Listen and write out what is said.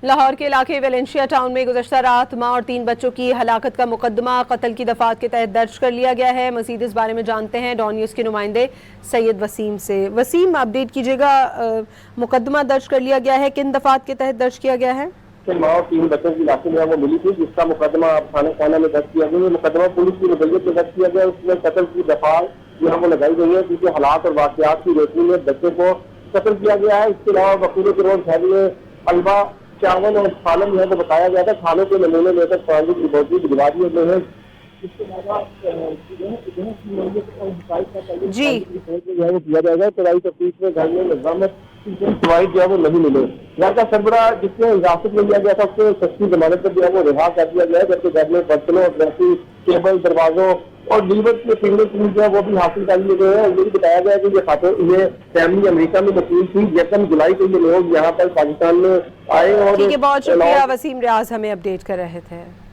लाहौर के इलाके Valencia town में गुज़श्ता रात मां और 3 बच्चों की हलाकत का मुकदमा कत्ल की दफात के तहत दर्ज कर लिया गया है। मजीद इस बारे में जानते हैं डॉन न्यूज़ के नुमाइंदे सैयद वसीम से। वसीम, अपडेट कीजिएगा, मुकदमा दर्ज कर लिया गया है, किन दफात के तहत दर्ज किया गया है? मां और 3 बच्चों की लाशें जो है वो मिली थी, जिसका मुकदमा अब थाना में दर्ज किया गया है। मुकदमा पुलिस की रवैयत में दर्ज किया गया है। उसमें कत्ल की दफात जो है वो लगाई गई है, क्योंकि हालात और वाकयात की रोशनी में बच्चों को कत्ल किया गया है। इसके अलावा वकीलों के रोज फैले अलवा चावल और सालन जो है वो बताया गया था। थानों के नमूने लेकर फॉरेंसिक रिपोर्ट भी भिजवा दिए गए हैं। इसके अलावा जी जो है वो किया जाएगा। तराई तफ्तीश में घर में निजामत दवाई जो है वो नहीं मिले। घर का सरबरा जिसने हिरासत में लिया गया था उसको सस्ती जमानत पर जो है वो रिहा कर दिया गया है, जबकि घर में बर्तनों, ड्रेसिंग टेबल, दरवाजों और लीवर के फिंगरप्रिंट जो है वो भी हासिल कर लिए गए हैं। ये भी बताया गया है कि ये खातून, ये फैमिली अमेरिका में मौजूद थी। 1 जुलाई को ये लोग यहाँ पर पाकिस्तान में आए और ठीक है, बहुत शुक्रिया वसीम रियाज, हमें अपडेट कर रहे थे।